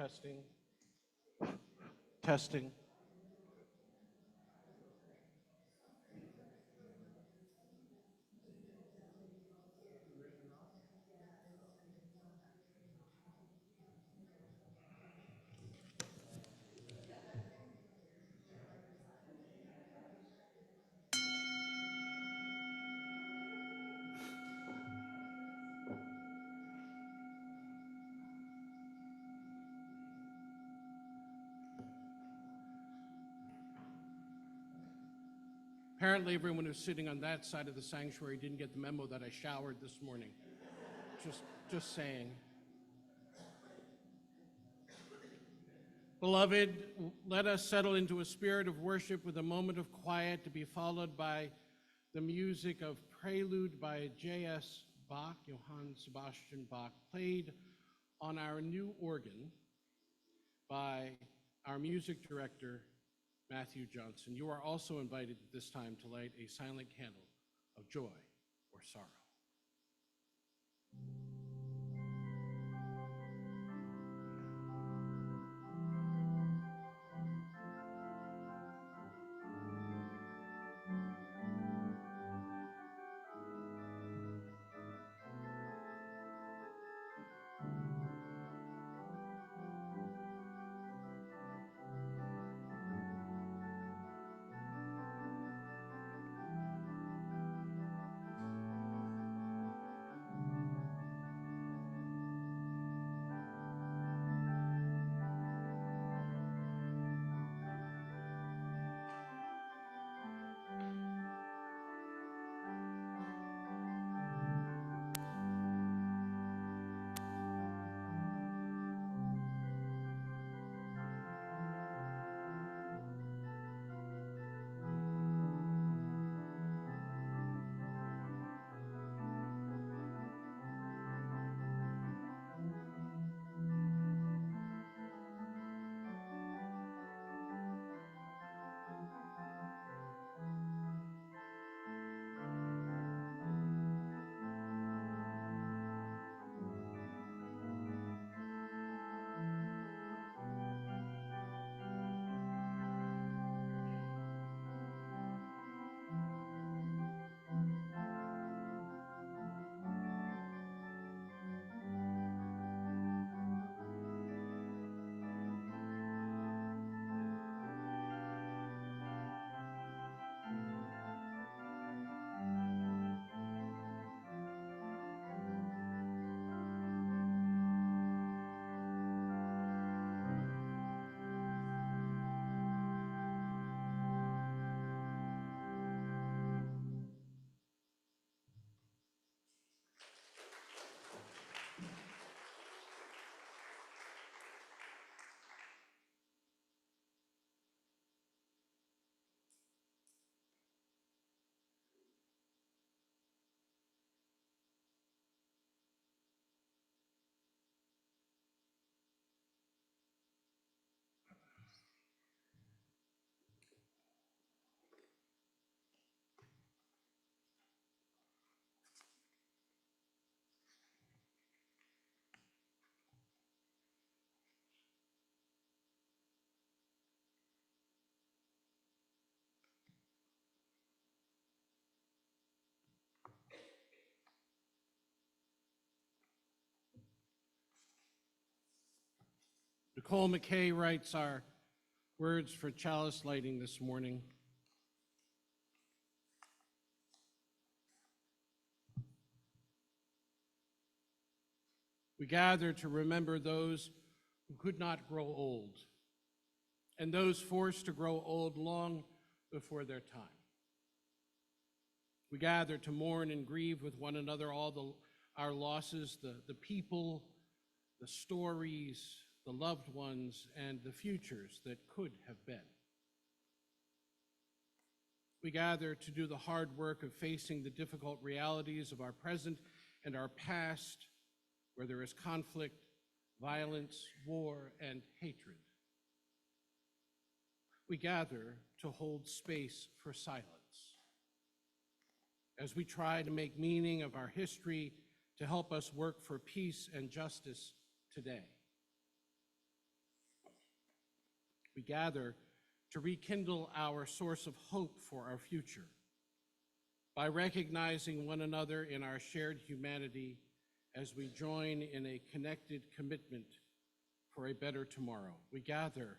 Testing. Testing. Apparently everyone who's sitting on that side of the sanctuary didn't get the memo that I showered this morning. Just saying. Beloved, let us settle into a spirit of worship with a moment of quiet to be followed by the music of Prelude by J.S. Bach, Johann Sebastian Bach, played on our new organ by our music director, Matthew Johnson. You are also invited at this time to light a silent candle of joy or sorrow. Nicole McKay writes our words for chalice lighting this morning. We gather to remember those who could not grow old, and those forced to grow old long before their time. We gather to mourn and grieve with one another all our losses, the people, the stories, the loved ones, and the futures that could have been. We gather to do the hard work of facing the difficult realities of our present and our past, where there is conflict, violence, war, and hatred. We gather to hold space for silence as we try to make meaning of our history to help us work for peace and justice today. We gather to rekindle our source of hope for our future by recognizing one another in our shared humanity as we join in a connected commitment for a better tomorrow. We gather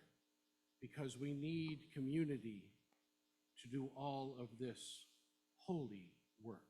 because we need community to do all of this holy work.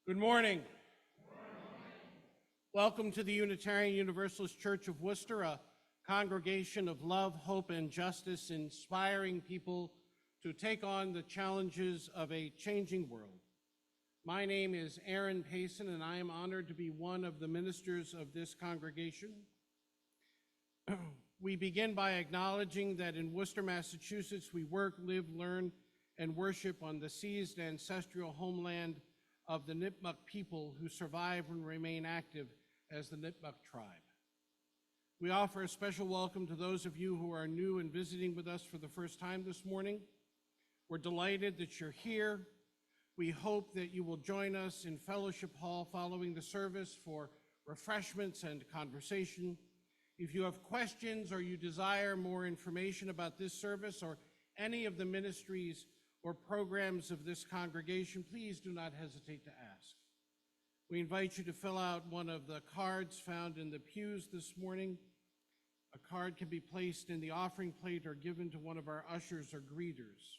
Good morning. Welcome to the Unitarian Universalist Church of Worcester, a congregation of love, hope, and justice, inspiring people to take on the challenges of a changing world. My name is Payson, and I am honored to be one of the ministers of this congregation. We begin by acknowledging that in Worcester, Massachusetts, we work, live, learn, and worship on the seized ancestral homeland of the Nipmuc people who survive and remain active as the Nipmuc tribe. We offer a special welcome to those of you who are new and visiting with us for the first time this morning. We're delighted that you're here. We hope that you will join us in Fellowship Hall following the service for refreshments and conversation. If you have questions or you desire more information about this service or any of the ministries or programs of this congregation, please do not hesitate to ask. We invite you to fill out one of the cards found in the pews this morning. A card can be placed in the offering plate or given to one of our ushers or greeters.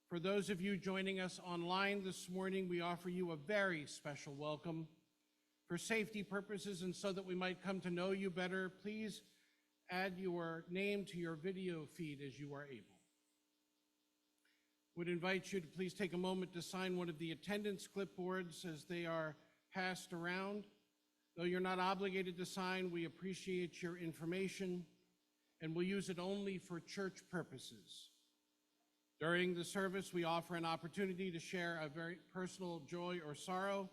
For those of you joining us online this morning, we offer you a very special welcome. For safety purposes and so that we might come to know you better, please add your name to your video feed as you are able. Would invite you to please take a moment to sign one of the attendance clipboards as they are passed around. Though you're not obligated to sign, we appreciate your information and will use it only for church purposes. During the service, we offer an opportunity to share a very personal joy or sorrow.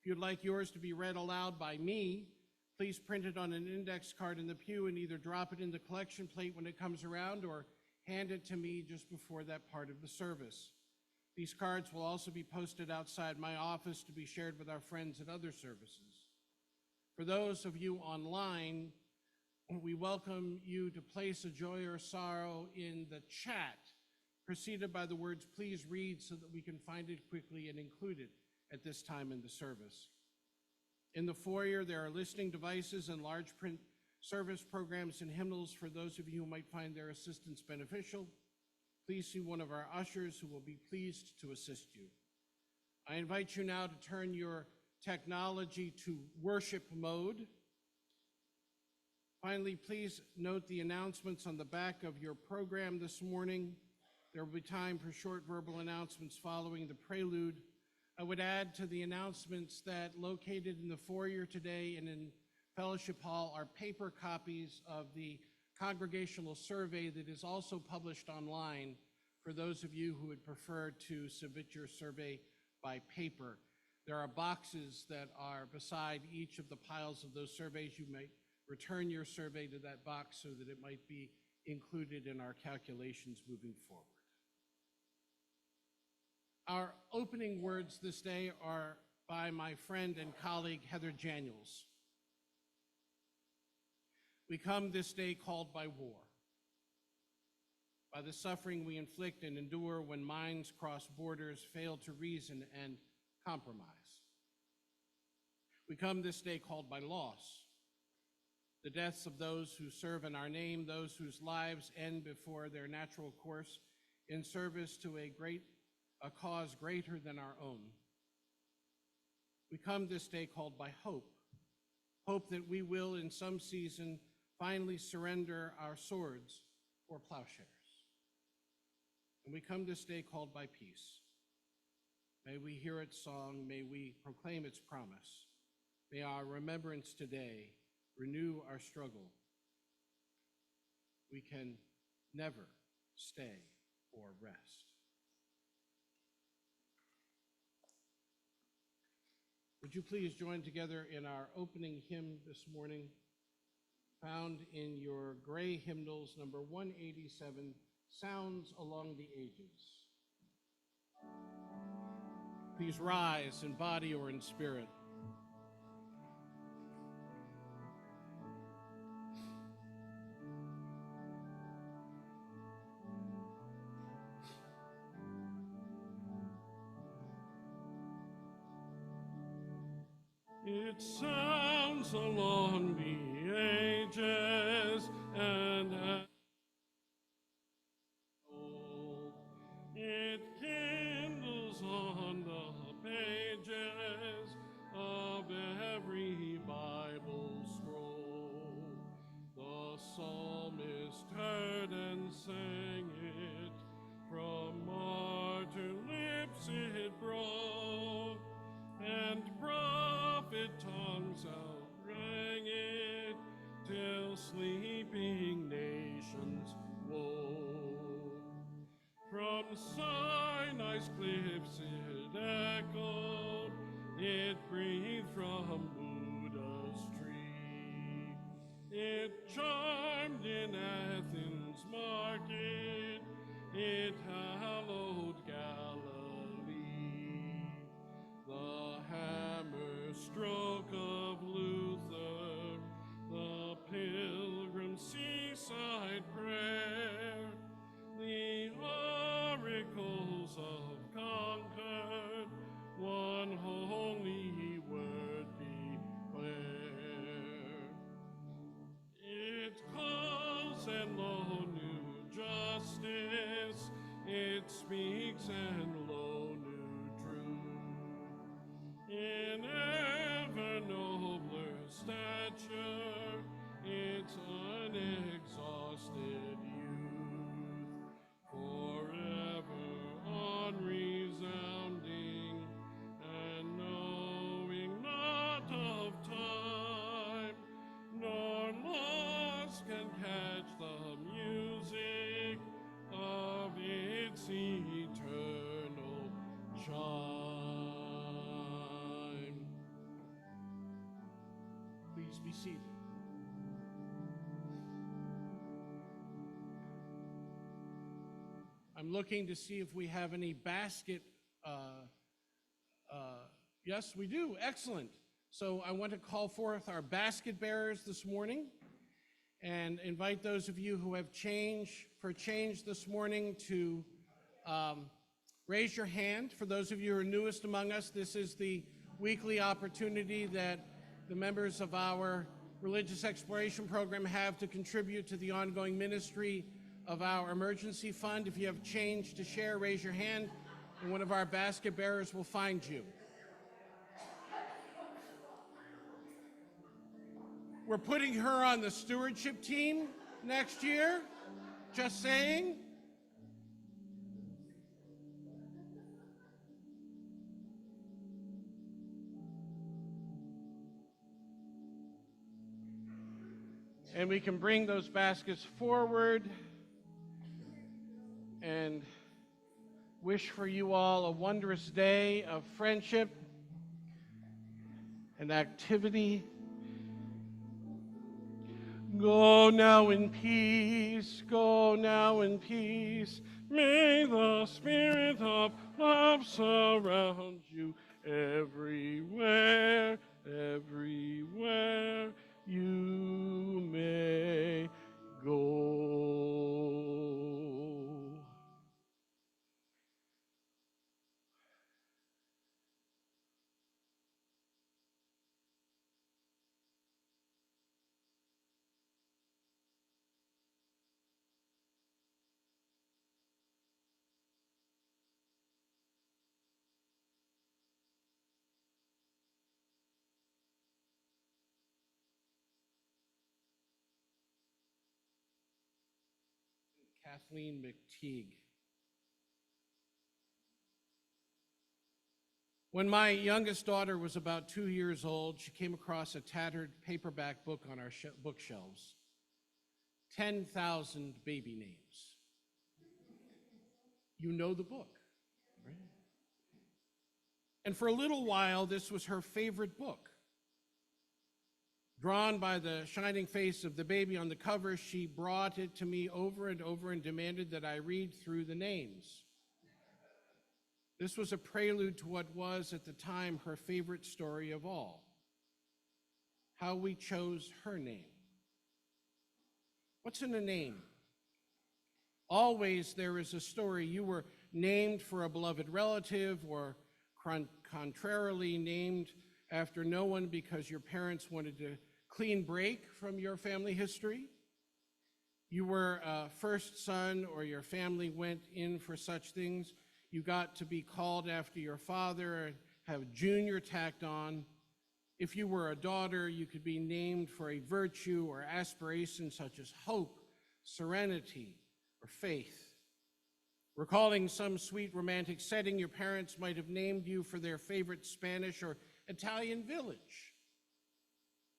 If you'd like yours to be read aloud by me, please print it on an index card in the pew and either drop it in the collection plate when it comes around or hand it to me just before that part of the service. These cards will also be posted outside my office to be shared with our friends at other services. For those of you online, we welcome you to place a joy or sorrow in the chat, preceded by the words, "Please read," so that we can find it quickly and include it at this time in the service. In the foyer, there are listening devices and large print service programs and hymnals for those of you who might find their assistance beneficial. Please see one of our ushers who will be pleased to assist you. I invite you now to turn your technology to worship mode. Finally, please note the announcements on the back of your program this morning. There will be time for short verbal announcements following the prelude. I would add to the announcements that located in the foyer today and in Fellowship Hall are paper copies of the congregational survey that is also published online for those of you who would prefer to submit your survey by paper. There are boxes that are beside each of the piles of those surveys. You may return your survey to that box so that it might be included in our calculations moving forward. Our opening words this day are by my friend and colleague, Heather Daniels. We come this day called by war, by the suffering we inflict and endure when minds cross borders, fail to reason and compromise. We come this day called by loss, the deaths of those who serve in our name, those whose lives end before their natural course in service to a cause greater than our own. We come this day called by hope, hope that we will in some season finally surrender our swords for plowshares. And we come this day called by peace. May we hear its song, may we proclaim its promise. May our remembrance today renew our struggle. We can never stay or rest. Would you please join together in our opening hymn this morning, found in your gray hymnals, number 187, Sounds Along the Ages. Please rise in body or in spirit. It sounds along the ages and it kindles on the pages. From Sinai's cliffs it echoed, it breathed from Buddha's tree. It chimed in Athens' market, it hallowed Galilee. The hammer stroke of Luther, the pilgrim seaside prayer, the oracles of Concord, one holy word declare. It calls and lo, new justice, it speaks and lo, new truth. In ever nobler stature, its unexhausted youth, forever on resounding and knowing not of time, nor loss can catch the music of its eternal chime. Please be seated. I'm looking to see if we have any basket. Yes, we do. Excellent. So I want to call forth our basket bearers this morning and invite those of you who have change this morning to raise your hand. For those of you who are newest among us, this is the weekly opportunity that the members of our religious exploration program have to contribute to the ongoing ministry of our emergency fund. If you have change to share, raise your hand, and one of our basket bearers will find you. We're putting her on the stewardship team next year, just saying. And we can bring those baskets forward and wish for you all a wondrous day of friendship and activity. Go now in peace, go now in peace. May the spirit of love surround you everywhere, everywhere you may go. Kathleen McTeague. When my youngest daughter was about 2 years old, she came across a tattered paperback book on our bookshelves. 10,000 baby names. You know the book, right? And for a little while, this was her favorite book. Drawn by the shining face of the baby on the cover, she brought it to me over and over and demanded that I read through the names. This was a prelude to what was, at the time, her favorite story of all: how we chose her name. What's in a name? Always there is a story. You were named for a beloved relative, or contrarily named after no one because your parents wanted to clean break from your family history. You were a first son, or your family went in for such things. You got to be called after your father and have junior tacked on. If you were a daughter, you could be named for a virtue or aspiration such as hope, serenity, or faith. Recalling some sweet romantic setting, your parents might have named you for their favorite Spanish or Italian village.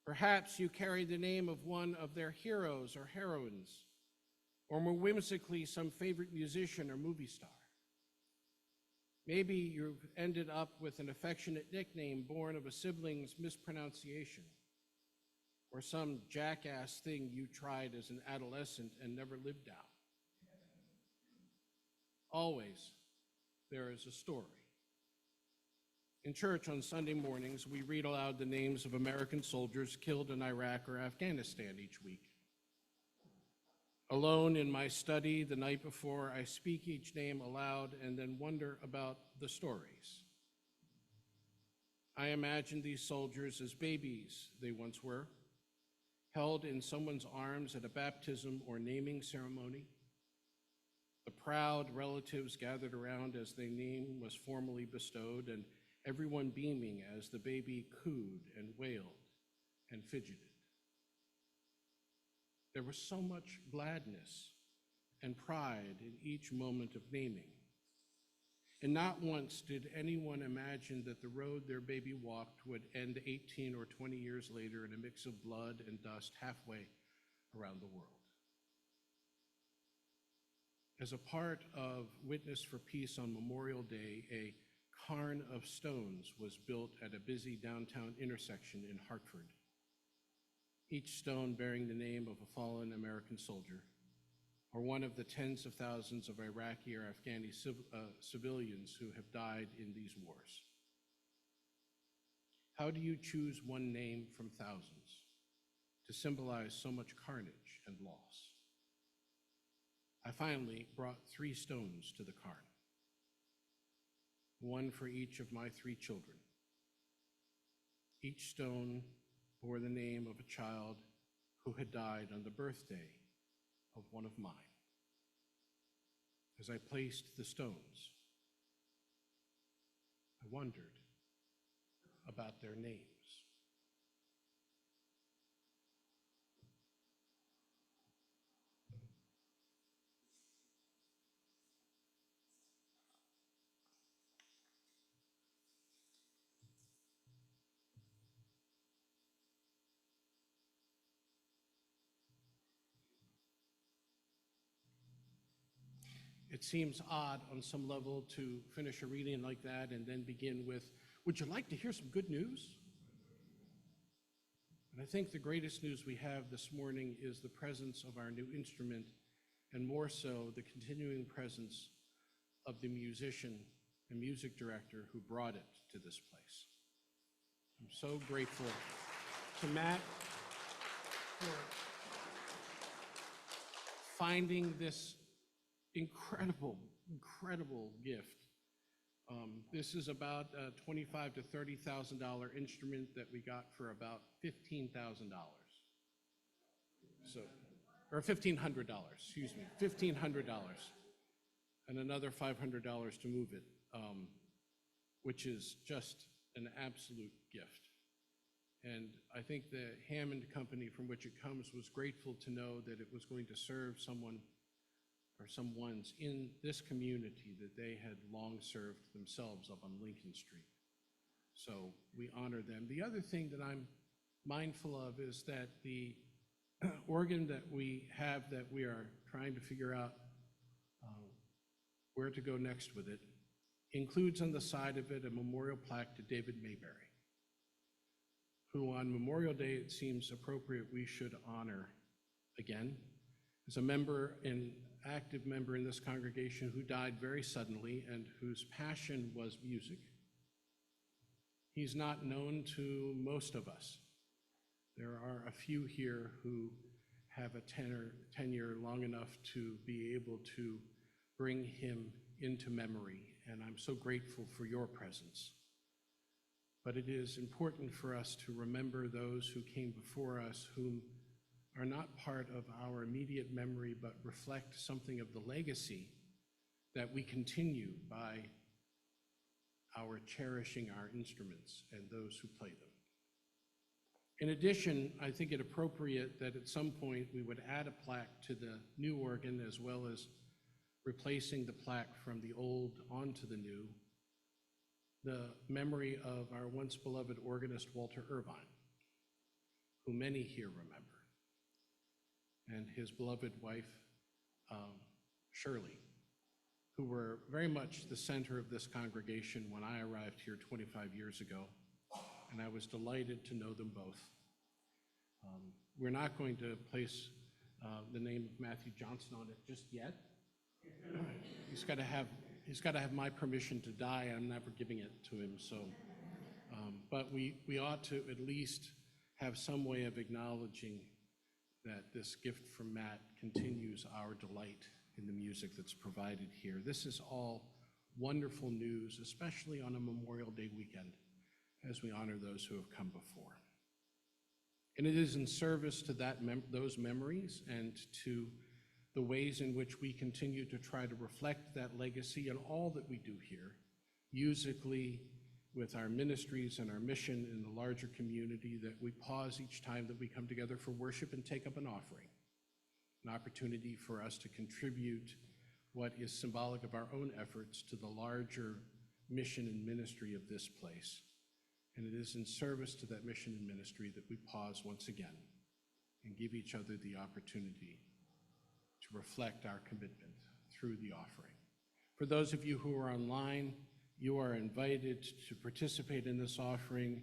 Perhaps you carried the name of one of their heroes or heroines. or more whimsically, some favorite musician or movie star. Maybe you've ended up with an affectionate nickname born of a sibling's mispronunciation, or some jackass thing you tried as an adolescent and never lived out. Always, there is a story. In church on Sunday mornings, we read aloud the names of American soldiers killed in Iraq or Afghanistan each week. Alone in my study the night before, I speak each name aloud and then wonder about the stories. I imagine these soldiers as babies they once were, held in someone's arms at a baptism or naming ceremony. The proud relatives gathered around as their name was formally bestowed, and everyone beaming as the baby cooed and wailed and fidgeted. There was so much gladness and pride in each moment of naming. And not once did anyone imagine that the road their baby walked would end 18 or 20 years later in a mix of blood and dust halfway around the world. As a part of Witness for Peace on Memorial Day, a cairn of stones was built at a busy downtown intersection in Hartford, each stone bearing the name of a fallen American soldier, or one of the tens of thousands of Iraqi or Afghani civilians who have died in these wars. How do you choose one name from thousands to symbolize so much carnage and loss? I finally brought 3 stones to the cairn, one for each of my 3 children. Each stone bore the name of a child who had died on the birthday of one of mine. As I placed the stones, I wondered about their names. It seems odd on some level to finish a reading like that and then begin with, would you like to hear some good news? And I think the greatest news we have this morning is the presence of our new instrument, and more so, the continuing presence of the musician and music director who brought it to this place. I'm so grateful to Matt for finding this incredible gift. This is about a $25,000 to $30,000 instrument that we got for about $15,000. So, or $1,500, excuse me, $1,500, and another $500 to move it, which is just an absolute gift. And I think the Hammond company from which it comes was grateful to know that it was going to serve someone or someone's in this community that they had long served themselves up on Lincoln Street. So we honor them. The other thing that I'm mindful of is that the organ that we have that we are trying to figure out where to go next with it includes on the side of it a memorial plaque to David Mayberry, who on Memorial Day it seems appropriate we should honor again as a member and active member in this congregation who died very suddenly and whose passion was music. He's not known to most of us. There are a few here who have a tenure long enough to be able to bring him into memory, and I'm so grateful for your presence. But it is important for us to remember those who came before us whom are not part of our immediate memory, but reflect something of the legacy that we continue by our cherishing our instruments and those who play them. In addition, I think it appropriate that at some point we would add a plaque to the new organ, as well as replacing the plaque from the old onto the new, the memory of our once beloved organist Walter Irvine, who many here remember, and his beloved wife, Shirley, who were very much the center of this congregation when I arrived here 25 years ago, and I was delighted to know them both. We're not going to place the name of Matthew Johnson on it just yet. He's got to have my permission to die, and I'm never giving it to him. So, but we ought to at least have some way of acknowledging that this gift from Matt continues our delight in the music that's provided here. This is all wonderful news, especially on a Memorial Day weekend, as we honor those who have come before. And it is in service to those memories and to the ways in which we continue to try to reflect that legacy in all that we do here, musically, with our ministries and our mission in the larger community, that we pause each time that we come together for worship and take up an offering, an opportunity for us to contribute what is symbolic of our own efforts to the larger mission and ministry of this place. And it is in service to that mission and ministry that we pause once again and give each other the opportunity to reflect our commitment through the offering. For those of you who are online, you are invited to participate in this offering,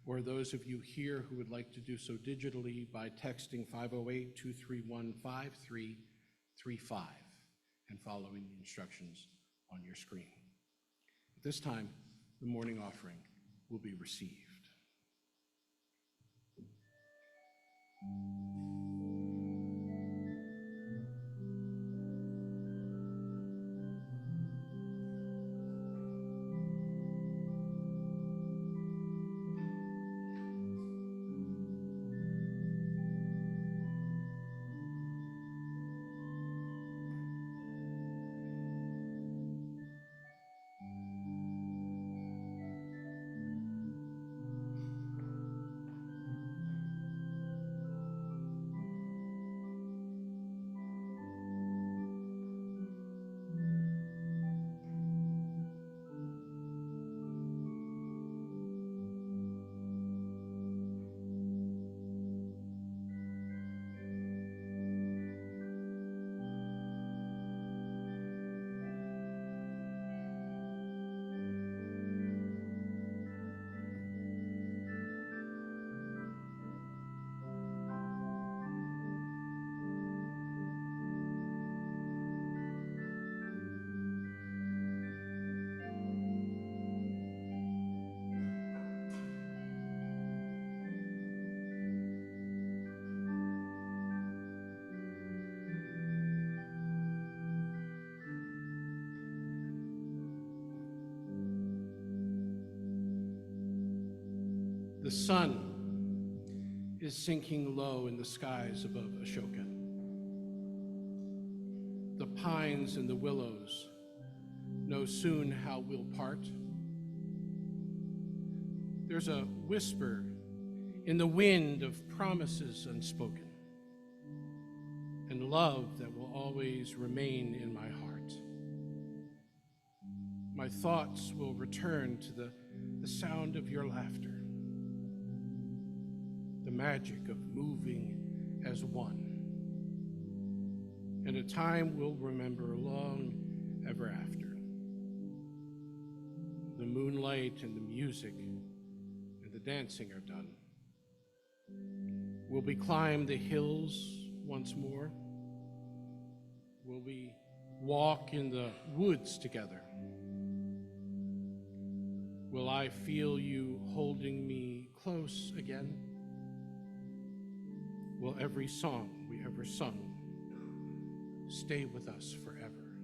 or those of you here who would like to do so digitally by texting 508-231-5335 and following the instructions on your screen. At this time, the morning offering will be received. The sun is sinking low in the skies above Ashoka. The pines and the willows know soon how we'll part. There's a whisper in the wind of promises unspoken and love that will always remain in my heart. My thoughts will return to the sound of your laughter, the magic of moving as one, and a time we'll remember long ever after. The moonlight and the music and the dancing are done. Will we climb the hills once more? Will we walk in the woods together? Will I feel you holding me close again? Will every song we ever sung stay with us forever?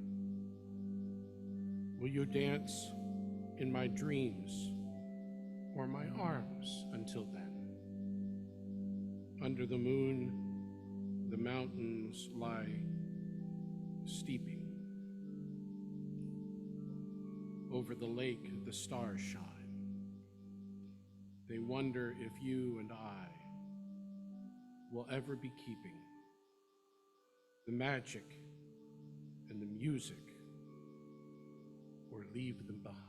Will you dance in my dreams or my arms until then? Under the moon, the mountains lie steeping. Over the lake, the stars shine. They wonder if you and I will ever be keeping the magic and the music, or leave them behind.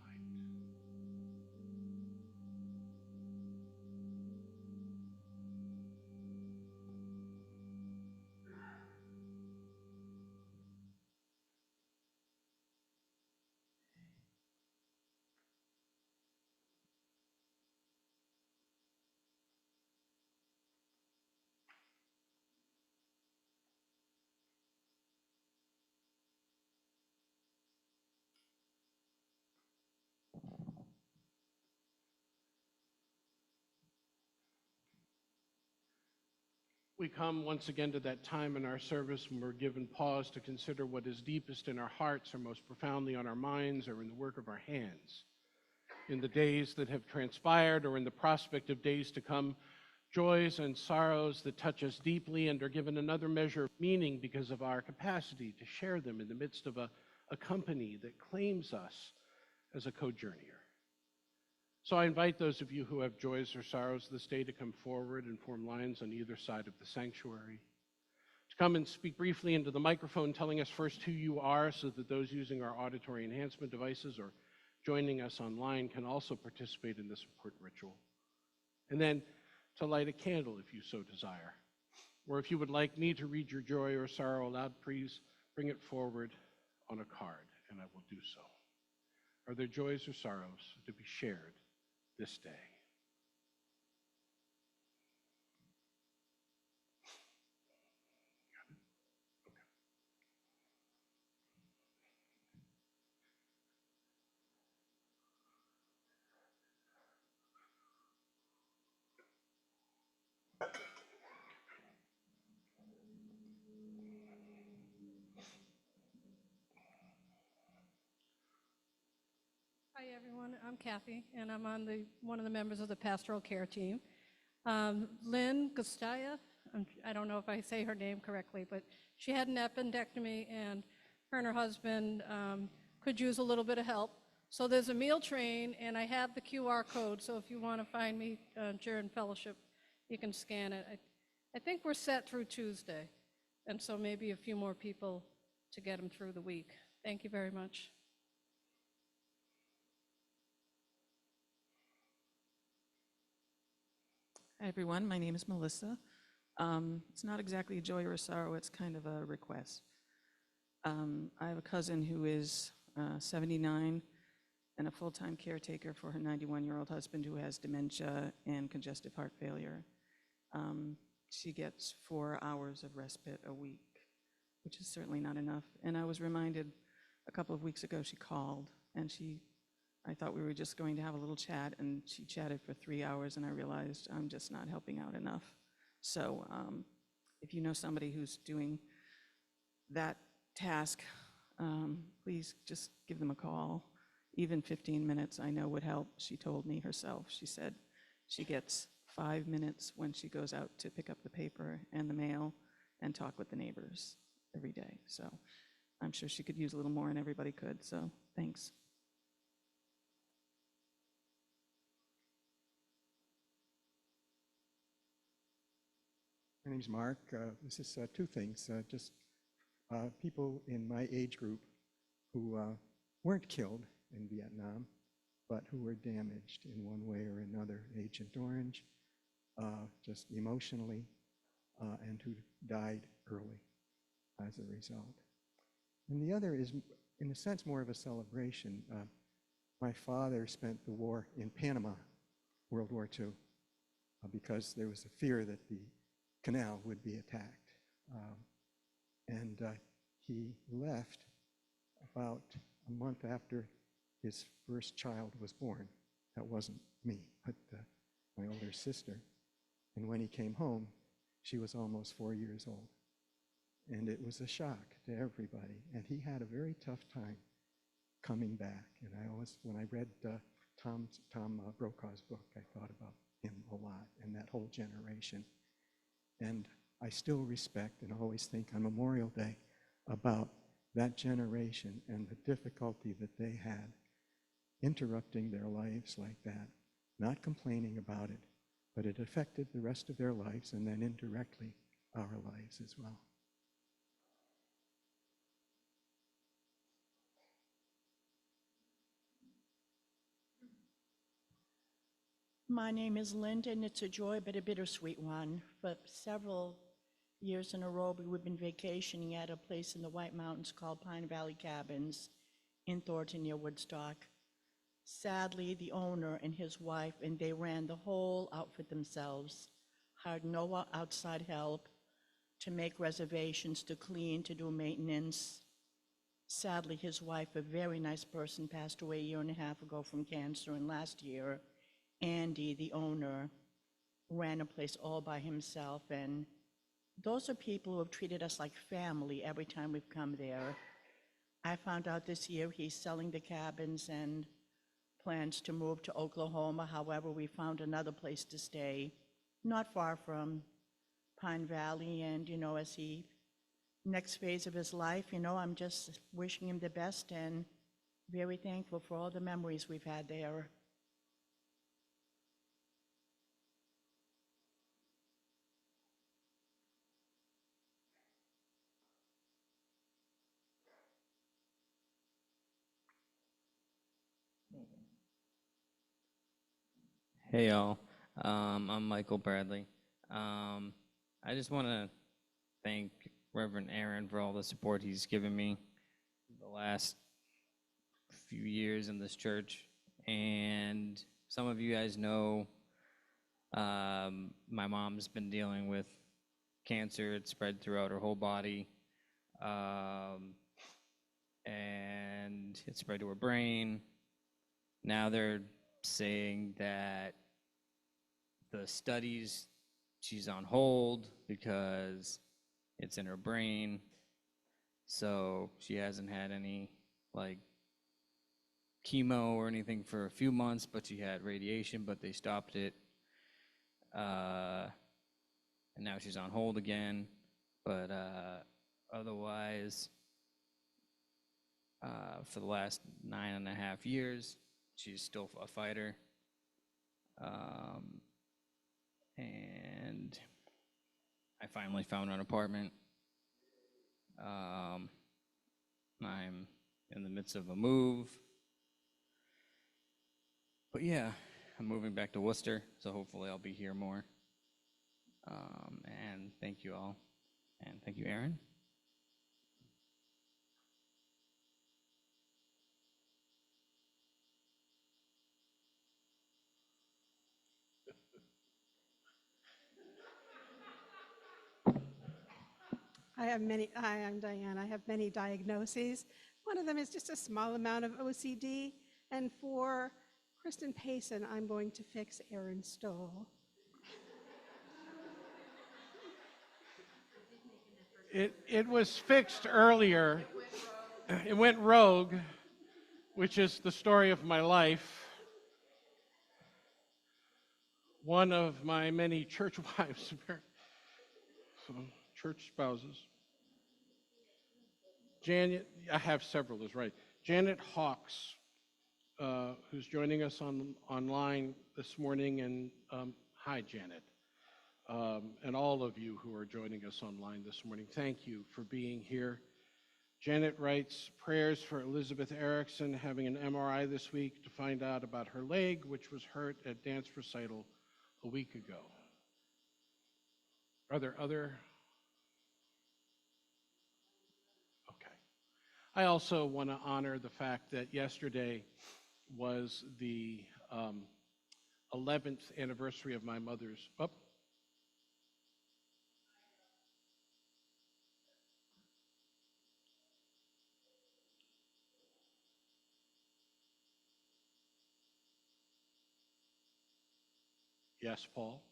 We come once again to that time in our service when we're given pause to consider what is deepest in our hearts or most profoundly on our minds or in the work of our hands. In the days that have transpired or in the prospect of days to come, joys and sorrows that touch us deeply and are given another measure of meaning because of our capacity to share them in the midst of a company that claims us as a co-journeyer. So I invite those of you who have joys or sorrows this day to come forward and form lines on either side of the sanctuary, to come and speak briefly into the microphone, telling us first who you are so that those using our auditory enhancement devices or joining us online can also participate in this important ritual. And then to light a candle if you so desire. Or if you would like me to read your joy or sorrow aloud, please bring it forward on a card, and I will do so. Are there joys or sorrows to be shared this day? Hi everyone, I'm Kathy, and I'm on one of the members of the pastoral care team. Lynn Gustaya, I don't know if I say her name correctly, but she had an appendectomy, and her and her husband could use a little bit of help. So there's a meal train, and I have the QR code, so if you want to find me during fellowship, you can scan it. I think we're set through Tuesday, and so maybe a few more people to get them through the week. Thank you very much. Hi everyone, my name is Melissa. It's not exactly a joy or a sorrow, it's kind of a request. I have a cousin who is 79 and a full-time caretaker for her 91-year-old husband who has dementia and congestive heart failure. She gets 4 hours of respite a week, which is certainly not enough. And I was reminded a couple of weeks ago she called and I thought we were just going to have a little chat, and she chatted for 3 hours, and I realized I'm just not helping out enough. So if you know somebody who's doing that task, please just give them a call. Even 15 minutes I know would help. She told me herself. She said she gets 5 minutes when she goes out to pick up the paper and the mail and talk with the neighbors every day. So I'm sure she could use a little more, and everybody could. So thanks. My name's Mark. This is two things. People in my age group who weren't killed in Vietnam, but who were damaged in one way or another. Agent Orange, just emotionally, and who died early as a result. And the other is, in a sense, more of a celebration. My father spent the war in Panama, World War II, because there was a fear that the canal would be attacked. He left about a month after his first child was born. That wasn't me, but my older sister. And when he came home, she was almost 4 years old. And it was a shock to everybody. And he had a very tough time coming back. And when I read Tom Brokaw's book, I thought about him a lot and that whole generation. And I still respect and always think on Memorial Day about that generation and the difficulty that they had interrupting their lives like that, not complaining about it, but it affected the rest of their lives and then indirectly our lives as well. My name is Linda, and it's a joy but a bittersweet one. For several years in a row, we've been vacationing at a place in the White Mountains called Pine Valley Cabins in Thornton near Woodstock. Sadly, the owner and his wife, and they ran the whole outfit themselves, hired no outside help to make reservations, to clean, to do maintenance. Sadly, his wife, a very nice person, passed away a year and a half ago from cancer, and last year, Andy, the owner, ran a place all by himself, and those are people who have treated us like family every time we've come there. I found out this year he's selling the cabins and plans to move to Oklahoma. However, we found another place to stay, not far from Pine Valley. And, as he, next phase of his life, I'm just wishing him the best and very thankful for all the memories we've had there. Hey y'all, I'm Michael Bradley. I just want to thank Reverend Aaron for all the support he's given me the last few years in this church. And some of you guys know my mom's been dealing with cancer. It's spread throughout her whole body, and it spread to her brain. Now they're saying that the studies, she's on hold because it's in her brain. So she hasn't had any chemo or anything for a few months, but she had radiation, but they stopped it. And now she's on hold again. But otherwise, for the last 9.5 years, she's still a fighter. And I finally found an apartment. I'm in the midst of a move. But yeah, I'm moving back to Worcester, so hopefully I'll be here more. And thank you all. And thank you, Aaron. Hi, I'm Diane. I have many diagnoses. One of them is just a small amount of OCD. And for Kristen Payson, I'm going to fix Aaron Stoll. It was fixed earlier. It went rogue, which is the story of my life. One of my many church wives, so church spouses. Janet, I have several, is right. Janet Hawks, who's joining us online this morning, and hi, Janet, and all of you who are joining us online this morning. Thank you for being here. Janet writes prayers for Elizabeth Erickson having an MRI this week to find out about her leg, which was hurt at dance recital a week ago. Are there other? Okay. I also want to honor the fact that yesterday was the 11th anniversary of my mother's. Oh. Yes, Paul.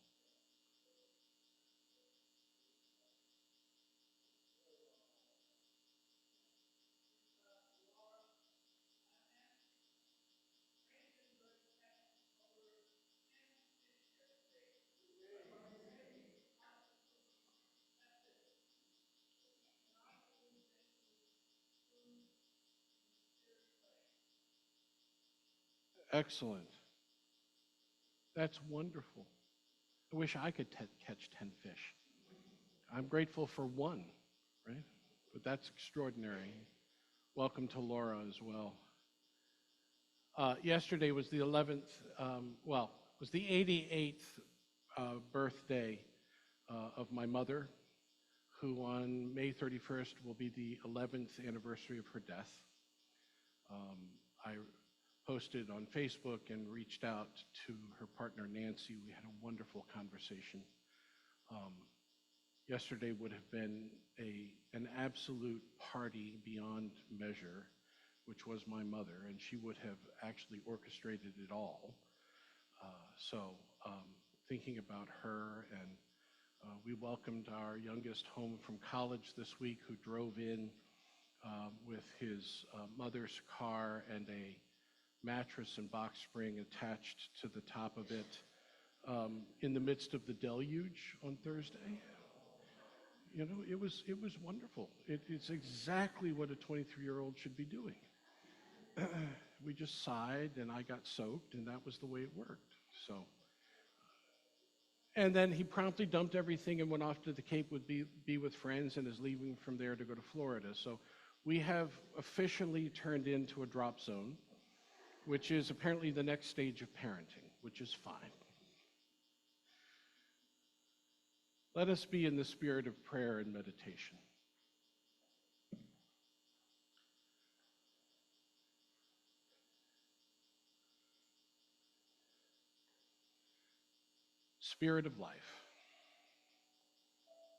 Excellent. That's wonderful. I wish I could catch 10 fish. I'm grateful for one, right? But that's extraordinary. Welcome to Laura as well. Yesterday was the 11th, was the 88th birthday of my mother, who on May 31st will be the 11th anniversary of her death. I posted on Facebook and reached out to her partner, Nancy. We had a wonderful conversation. Yesterday would have been an absolute party beyond measure, which was my mother, and she would have actually orchestrated it all. So thinking about her and We welcomed our youngest home from college this week, who drove in with his mother's car and a mattress and box spring attached to the top of it in the midst of the deluge on Thursday. You know, it was wonderful. It's exactly what a 23-year-old should be doing. We just sighed, and I got soaked, and that was the way it worked. So, and then he promptly dumped everything and went off to the Cape with be with friends, and is leaving from there to go to Florida. So we have officially turned into a drop zone, which is apparently the next stage of parenting, which is fine. Let us be in the spirit of prayer and meditation. Spirit of life,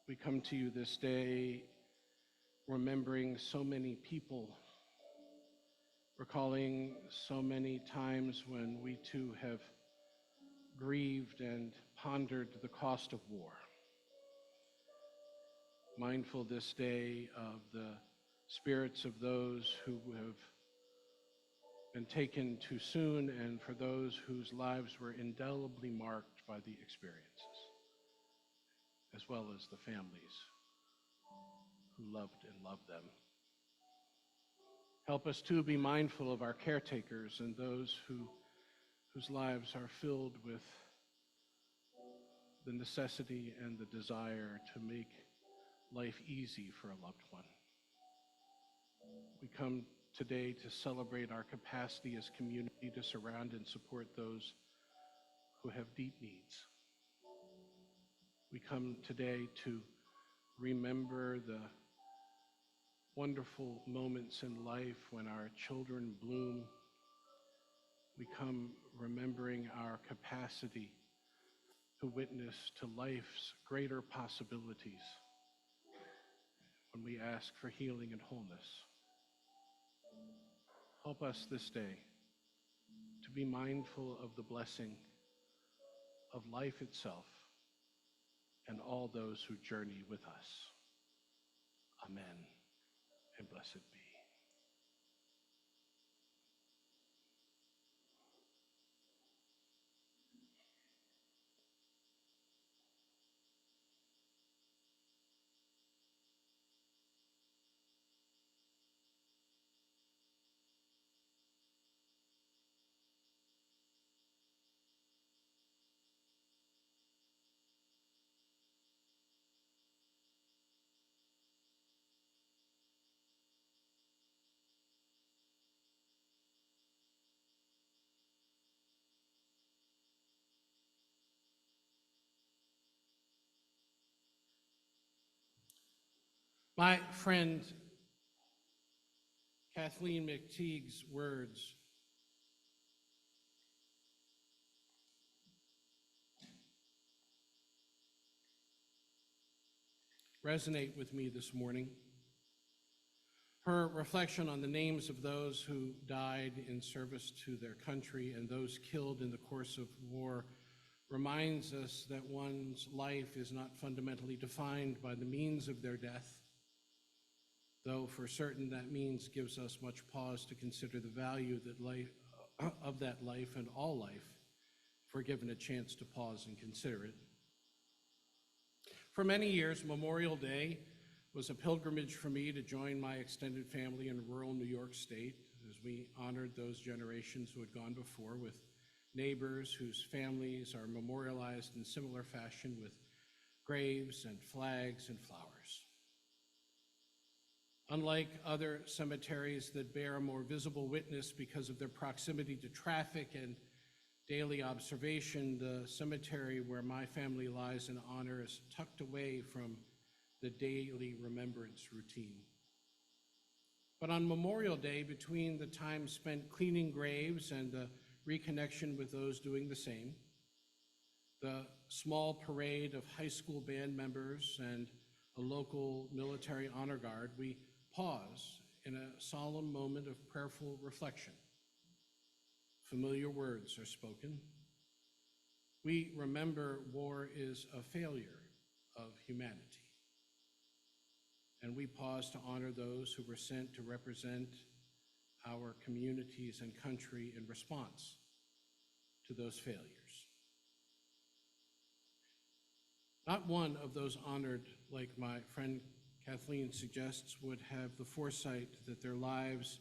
we come to you this day remembering so many people, recalling so many times when we too have grieved and pondered the cost of war. Mindful this day of the spirits of those who have been taken too soon, and for those whose lives were indelibly marked by the experiences, as well as the families who loved and love them. Help us to be mindful of our caretakers and those whose lives are filled with the necessity and the desire to make life easy for a loved one. We come today to celebrate our capacity as community to surround and support those who have deep needs. We come today to remember the wonderful moments in life when our children bloom. We come remembering our capacity to witness to life's greater possibilities when we ask for healing and wholeness. Help us this day to be mindful of the blessing of life itself and all those who journey with us. Amen, and blessed be. My friend Kathleen McTeague's words resonate with me this morning. Her reflection on the names of those who died in service to their country and those killed in the course of war reminds us that one's life is not fundamentally defined by the means of their death, though for certain that means gives us much pause to consider the value of that life and all life, if we're given a chance to pause and consider it. For many years, Memorial Day was a pilgrimage for me to join my extended family in rural New York State as we honored those generations who had gone before with neighbors whose families are memorialized in similar fashion with graves and flags and flowers. Unlike other cemeteries that bear a more visible witness because of their proximity to traffic and daily observation, the cemetery where my family lies in honor is tucked away from the daily remembrance routine. But on Memorial Day, between the time spent cleaning graves and the reconnection with those doing the same, the small parade of high school band members and a local military honor guard, we pause in a solemn moment of prayerful reflection. Familiar words are spoken. We remember war is a failure of humanity. And we pause to honor those who were sent to represent our communities and country in response to those failures. Not one of those honored, like my friend Kathleen suggests, would have the foresight that their lives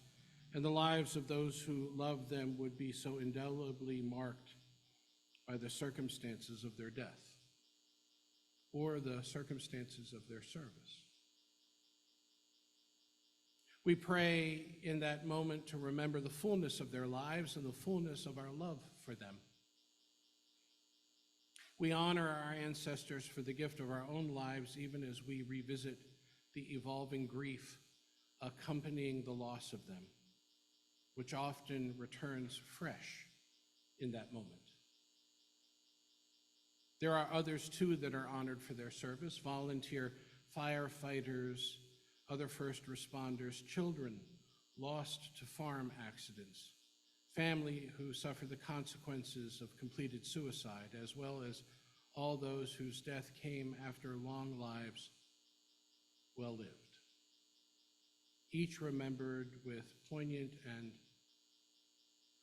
and the lives of those who loved them would be so indelibly marked by the circumstances of their death or the circumstances of their service. We pray in that moment to remember the fullness of their lives and the fullness of our love for them. We honor our ancestors for the gift of our own lives, even as we revisit the evolving grief accompanying the loss of them, which often returns fresh in that moment. There are others, too, that are honored for their service: volunteer firefighters, other first responders, children lost to farm accidents, family who suffer the consequences of completed suicide, as well as all those whose death came after long lives well lived, each remembered with poignant and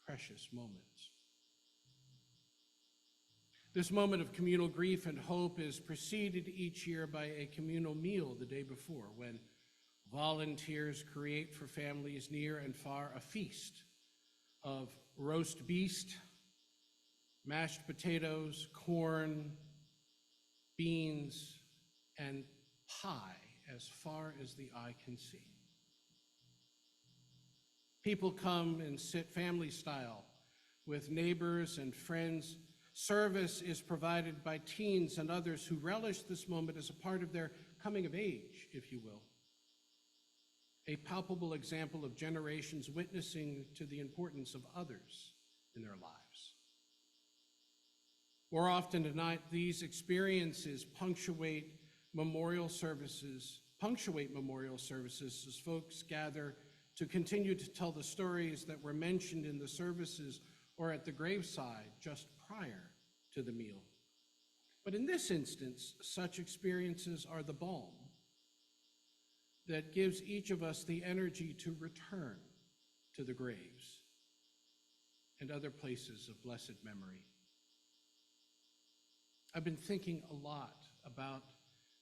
precious moments. This moment of communal grief and hope is preceded each year by a communal meal the day before, when volunteers create for families near and far a feast of roast beast, mashed potatoes, corn, beans, and pie as far as the eye can see. People come and sit family style with neighbors and friends. Service is provided by teens and others who relish this moment as a part of their coming of age, if you will. A palpable example of generations witnessing to the importance of others in their lives. More often than not, these experiences punctuate memorial services as folks gather to continue to tell the stories that were mentioned in the services or at the graveside just prior to the meal. But in this instance, such experiences are the balm that gives each of us the energy to return to the graves and other places of blessed memory. I've been thinking a lot about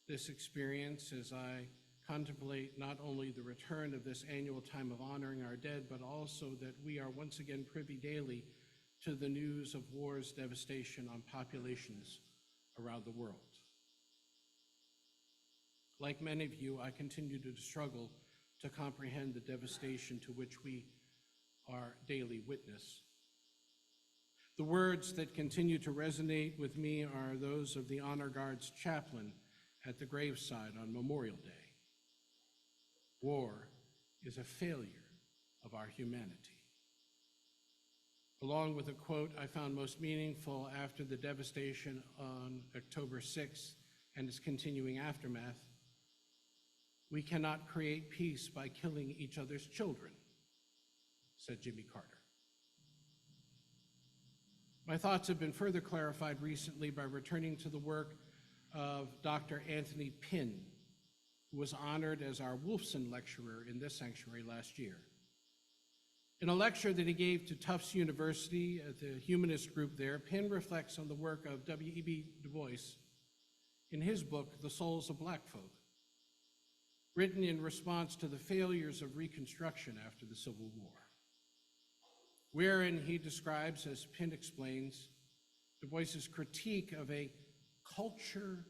this experience as I contemplate not only the return of this annual time of honoring our dead, but also that we are once again privy daily to the news of war's devastation on populations around the world. Like many of you, I continue to struggle to comprehend the devastation to which we are daily witness. The words that continue to resonate with me are those of the Honor Guard's chaplain at the graveside on Memorial Day. War is a failure of our humanity. Along with a quote I found most meaningful after the devastation on October 6th and its continuing aftermath: "We cannot create peace by killing each other's children," said Jimmy Carter. My thoughts have been further clarified recently by returning to the work of Dr. Anthony Pinn, who was honored as our Wolfson Lecturer in this sanctuary last year. In a lecture that he gave to Tufts University at the humanist group there, Pinn reflects on the work of W.E.B. Du Bois in his book, The Souls of Black Folk, written in response to the failures of Reconstruction after the Civil War, wherein he describes, as Pinn explains, Du Bois's critique of a culture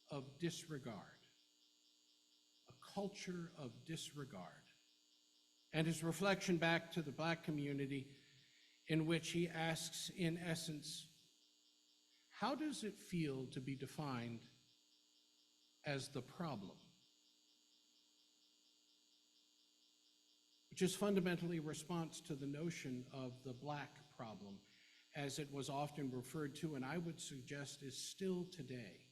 of disregard, and his reflection back to the Black community, in which he asks, in essence, how does it feel to be defined as the problem? Which is fundamentally a response to the notion of the Black problem, as it was often referred to, and I would suggest is still today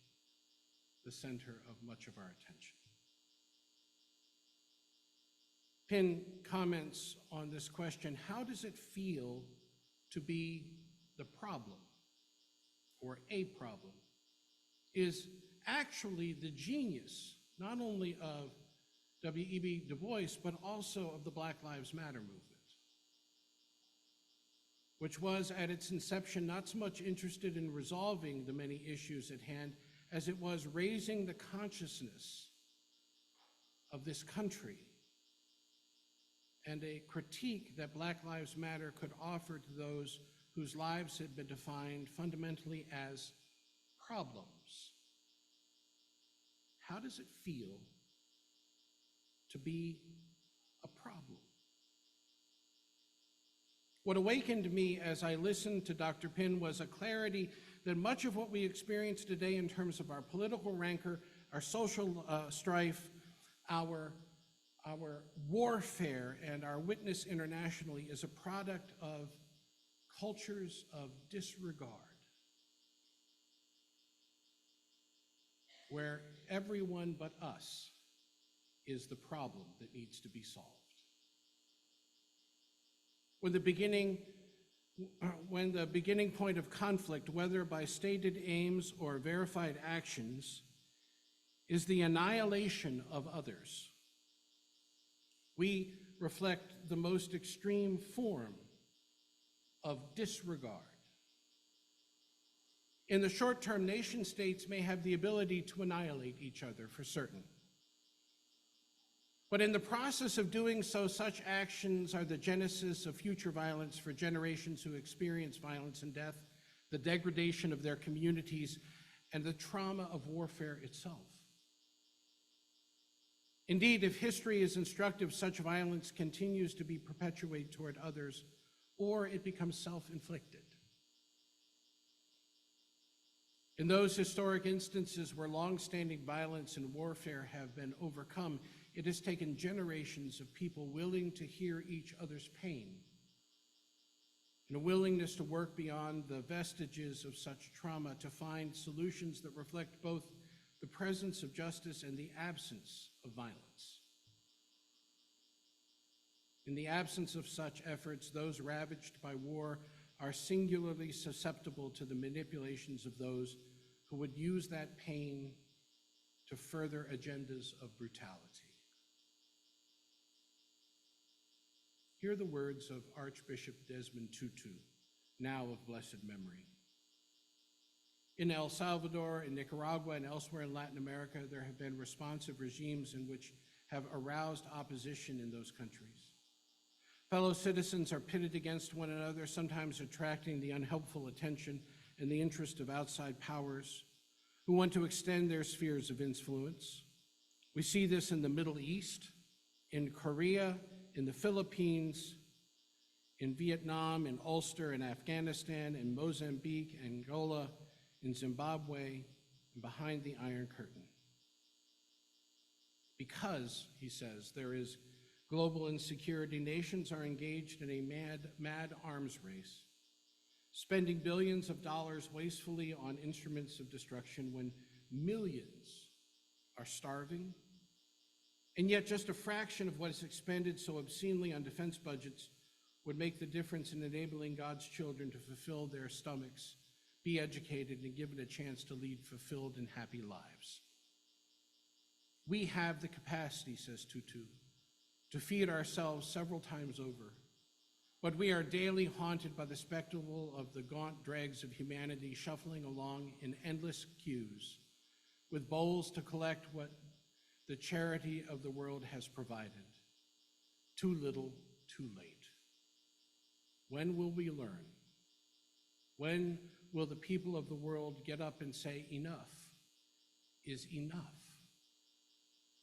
the center of much of our attention. Pinn comments on this question: how does it feel to be the problem, or a problem, is actually the genius, not only of W.E.B. Du Bois, but also of the Black Lives Matter movement, which was at its inception not so much interested in resolving the many issues at hand as it was raising the consciousness of this country and a critique that Black Lives Matter could offer to those whose lives had been defined fundamentally as problems. How does it feel to be a problem? What awakened me as I listened to Dr. Pinn was a clarity that much of what we experience today in terms of our political rancor, our social strife, our warfare, and our witness internationally is a product of cultures of disregard, where everyone but us is the problem that needs to be solved. When the beginning point of conflict, whether by stated aims or verified actions, is the annihilation of others, we reflect the most extreme form of disregard. In the short term, nation states may have the ability to annihilate each other for certain. But in the process of doing so, such actions are the genesis of future violence for generations who experience violence and death, the degradation of their communities, and the trauma of warfare itself. Indeed, if history is instructive, such violence continues to be perpetuated toward others, or it becomes self-inflicted. In those historic instances where long-standing violence and warfare have been overcome, it has taken generations of people willing to hear each other's pain and a willingness to work beyond the vestiges of such trauma to find solutions that reflect both the presence of justice and the absence of violence. In the absence of such efforts, those ravaged by war are singularly susceptible to the manipulations of those who would use that pain to further agendas of brutality. Hear the words of Archbishop Desmond Tutu, now of blessed memory. In El Salvador, in Nicaragua, and elsewhere in Latin America, there have been responsive regimes in which have aroused opposition in those countries. Fellow citizens are pitted against one another, sometimes attracting the unhelpful attention and the interest of outside powers who want to extend their spheres of influence. We see this in the Middle East, in Korea, in the Philippines, in Vietnam, in Ulster, in Afghanistan, in Mozambique, Angola, in Zimbabwe, and behind the Iron Curtain. Because, he says, there is global insecurity, nations are engaged in a mad arms race, spending billions of dollars wastefully on instruments of destruction when millions are starving, and yet just a fraction of what is expended so obscenely on defense budgets would make the difference in enabling God's children to fulfill their stomachs, be educated, and given a chance to lead fulfilled and happy lives. We have the capacity, says Tutu, to feed ourselves several times over, but we are daily haunted by the spectacle of the gaunt dregs of humanity shuffling along in endless queues with bowls to collect what the charity of the world has provided. Too little, too late. When will we learn? When will the people of the world get up and say, enough is enough?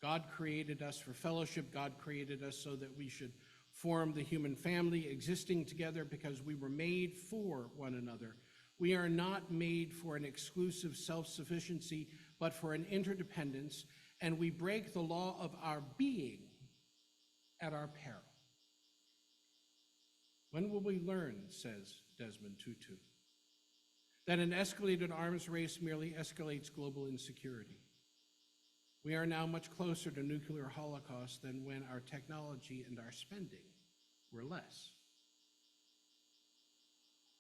God created us for fellowship. God created us so that we should form the human family, existing together because we were made for one another. We are not made for an exclusive self-sufficiency, but for an interdependence, and we break the law of our being at our peril. When will we learn, says Desmond Tutu, that an escalated arms race merely escalates global insecurity? We are now much closer to nuclear holocaust than when our technology and our spending were less.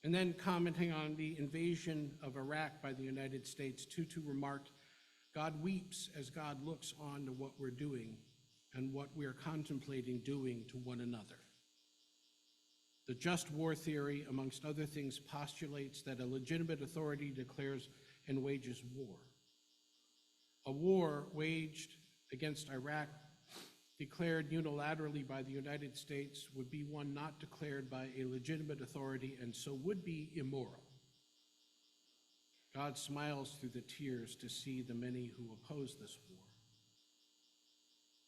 And then commenting on the invasion of Iraq by the United States, Tutu remarked, "God weeps as God looks on to what we're doing and what we're contemplating doing to one another." The just war theory, amongst other things, postulates that a legitimate authority declares and wages war. A war waged against Iraq, declared unilaterally by the United States, would be one not declared by a legitimate authority and so would be immoral. God smiles through the tears to see the many who oppose this war.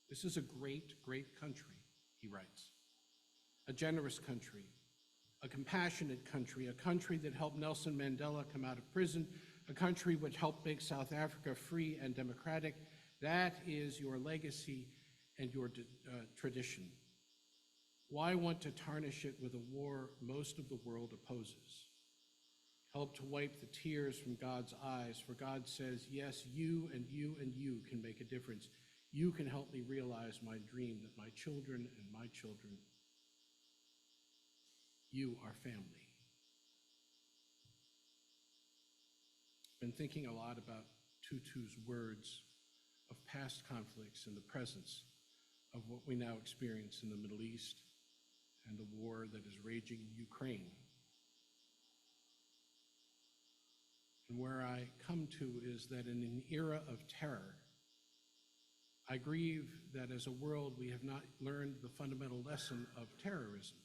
This is a great, great country, he writes. A generous country, a compassionate country, a country that helped Nelson Mandela come out of prison, a country which helped make South Africa free and democratic. That is your legacy and your tradition. Why want to tarnish it with a war most of the world opposes? Help to wipe the tears from God's eyes, for God says, yes, you and you and you can make a difference. You can help me realize my dream that my children and my children, you are family. Been thinking a lot about Tutu's words of past conflicts in the presence of what we now experience in the Middle East and the war that is raging in Ukraine. And where I come to is that in an era of terror, I grieve that as a world we have not learned the fundamental lesson of terrorism.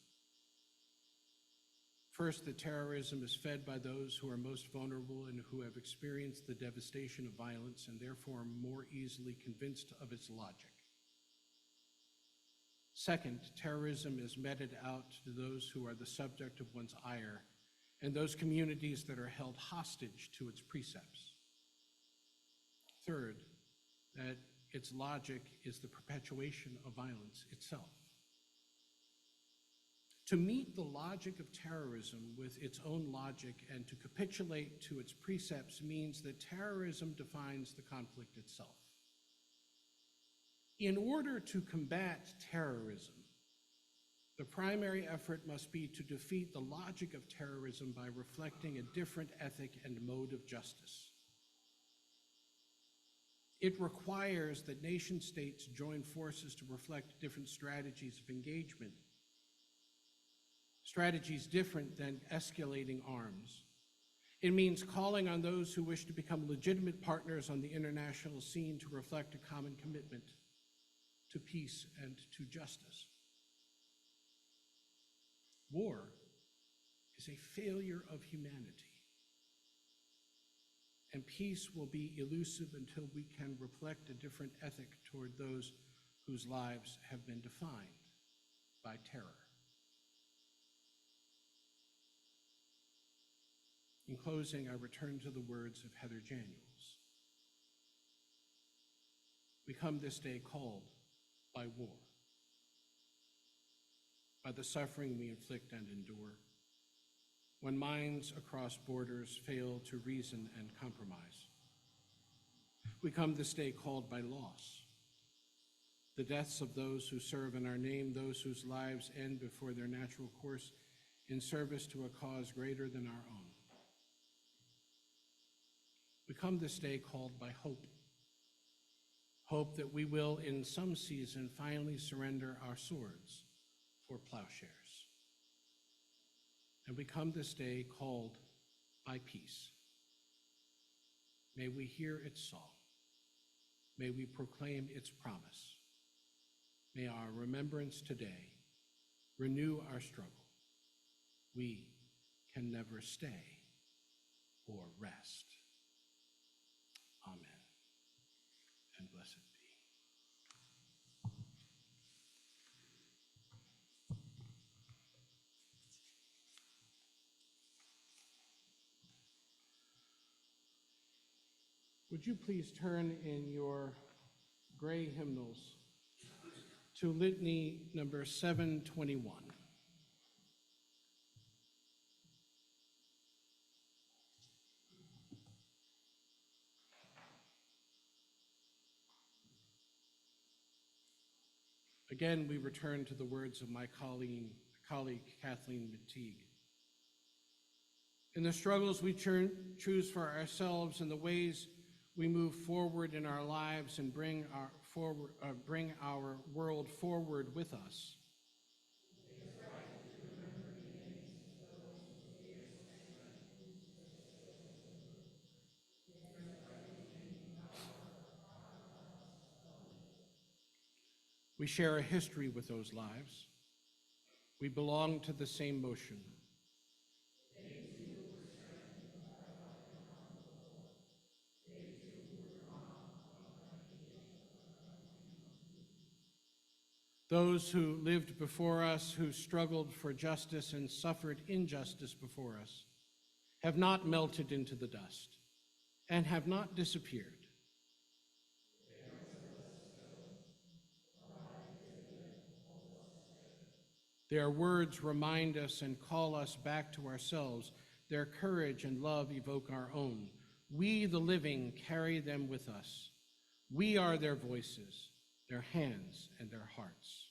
First, that terrorism is fed by those who are most vulnerable and who have experienced the devastation of violence and therefore are more easily convinced of its logic. Second, terrorism is meted out to those who are the subject of one's ire and those communities that are held hostage to its precepts. Third, that its logic is the perpetuation of violence itself. To meet the logic of terrorism with its own logic and to capitulate to its precepts means that terrorism defines the conflict itself. In order to combat terrorism, the primary effort must be to defeat the logic of terrorism by reflecting a different ethic and mode of justice. It requires that nation states join forces to reflect different strategies of engagement, strategies different than escalating arms. It means calling on those who wish to become legitimate partners on the international scene to reflect a common commitment to peace and to justice. War is a failure of humanity, and peace will be elusive until we can reflect a different ethic toward those whose lives have been defined by terror. In closing, I return to the words of Heather Daniels. We come this day called by war, by the suffering we inflict and endure, when minds across borders fail to reason and compromise. We come this day called by loss, the deaths of those who serve in our name, those whose lives end before their natural course in service to a cause greater than our own. We come this day called by hope, hope that we will in some season finally surrender our swords for plowshares. And we come this day called by peace. May we hear its song. May we proclaim its promise. May our remembrance today renew our struggle. We can never stay or rest. Amen. And blessed be. Would you please turn in your gray hymnals to litany number 721. Again, we return to the words of my colleague Kathleen McTeague. in the struggles we choose for ourselves, in the ways we move forward in our lives and bring our world forward with us. We share a history with those lives. We belong to the same motion. Those who lived before us, who struggled for justice and suffered injustice before us, have not melted into the dust and have not disappeared. Their words remind us and call us back to ourselves. Their courage and love evoke our own. We, the living, carry them with us. We are their voices, their hands, and their hearts.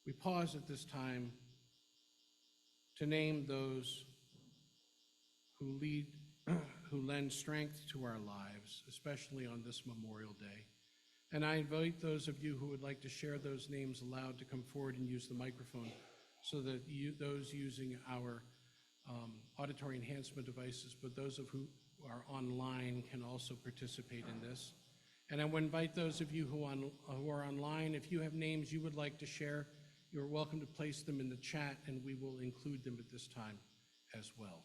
We pause at this time to name those who lend strength to our lives, especially on this Memorial Day. And I invite those of you who would like to share those names aloud to come forward and use the microphone so that those using our auditory enhancement devices, but those of who are online can also participate in this. And I would invite those of you who are online, if you have names you would like to share, you're welcome to place them in the chat and we will include them at this time as well.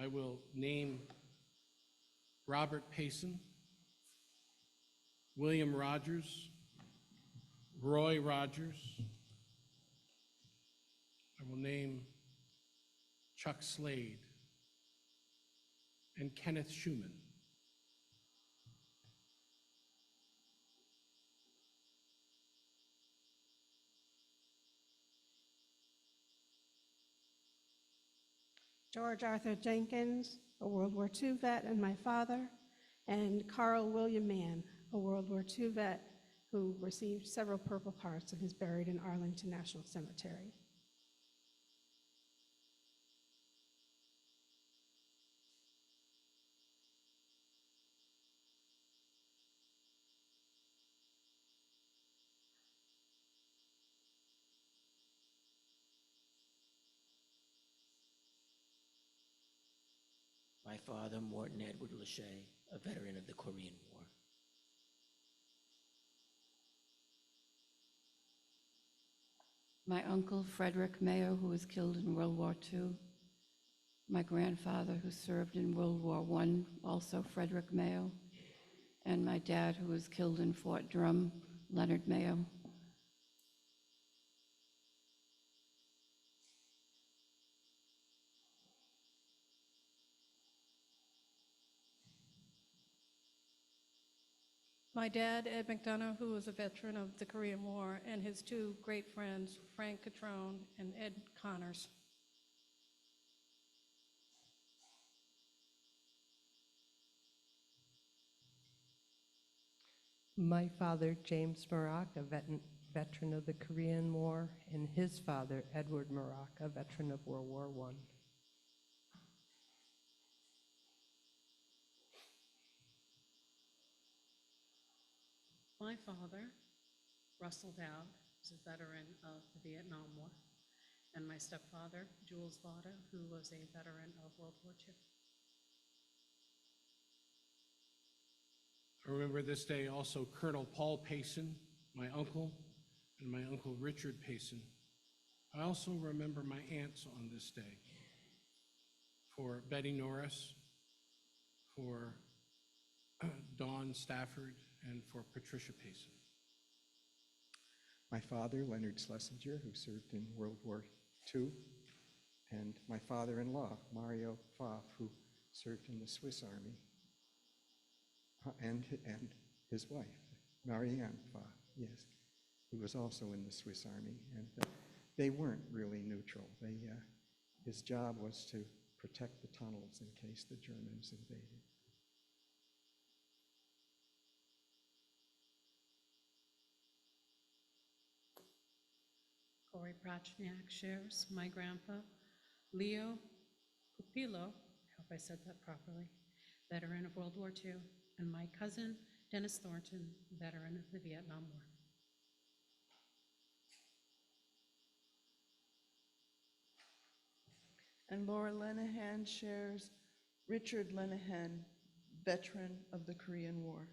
I will name Robert Payson, William Rogers, Roy Rogers. I will name Chuck Slade and Kenneth Schumann. George Arthur Jenkins, a World War II vet and my father, and Carl William Mann, a World War II vet who received several Purple Hearts and is buried in Arlington National Cemetery. My father, Morton Edward Lachey, a veteran of the Korean War. My uncle, Frederick Mayo, who was killed in World War II. My grandfather, who served in World War I, also Frederick Mayo. And my dad, who was killed in Fort Drum, Leonard Mayo. My dad, Ed McDonough, who was a veteran of the Korean War, and his two great friends, Frank Catrone and Ed Connors. My father, James Maroc, a veteran of the Korean War, and his father, Edward Maroc, a veteran of World War I. My father, Russell Dowd, is a veteran of the Vietnam War, and my stepfather, Jules Vada, who was a veteran of World War II. I remember this day also Colonel Paul Payson, my uncle, and my uncle Richard Payson. I also remember my aunts on this day, for Betty Norris, for Dawn Stafford, and for Patricia Payson. My father, Leonard Schlesinger, who served in World War II, and my father-in-law, Mario Pfaff, who served in the Swiss Army, and his wife, Marianne Pfaff, yes, who was also in the Swiss Army. And they weren't really neutral. His job was to protect the tunnels in case the Germans invaded. Corey Prochniak shares, my grandpa, Leo Pupilo, I hope I said that properly, veteran of World War II, and my cousin, Dennis Thornton, veteran of the Vietnam War. And Laura Lenehan shares Richard Lenehan, veteran of the Korean War.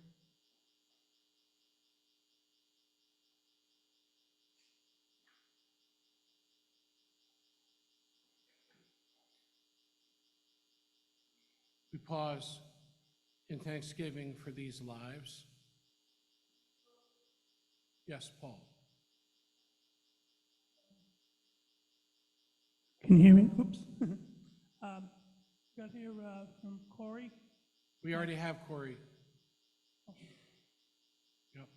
We pause in thanksgiving for these lives. Yes, Paul. Can you hear me? Oops. Got here from Corey. We already have Corey. Yep.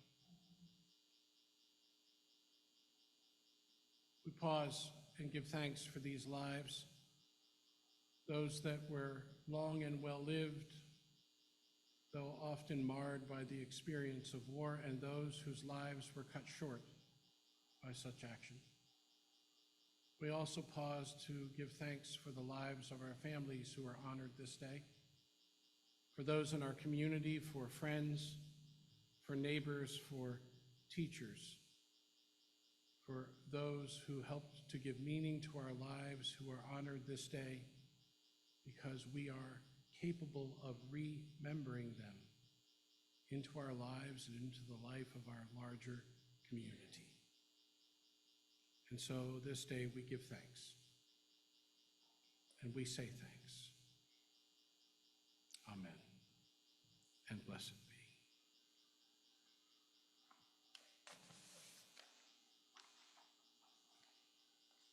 We pause and give thanks for these lives, those that were long and well-lived, though often marred by the experience of war, and those whose lives were cut short by such action. We also pause to give thanks for the lives of our families who are honored this day, for those in our community, for friends, for neighbors, for teachers, for those who helped to give meaning to our lives, who are honored this day because we are capable of remembering them into our lives and into the life of our larger community. And so this day we give thanks, and we say thanks. Amen, and blessed be.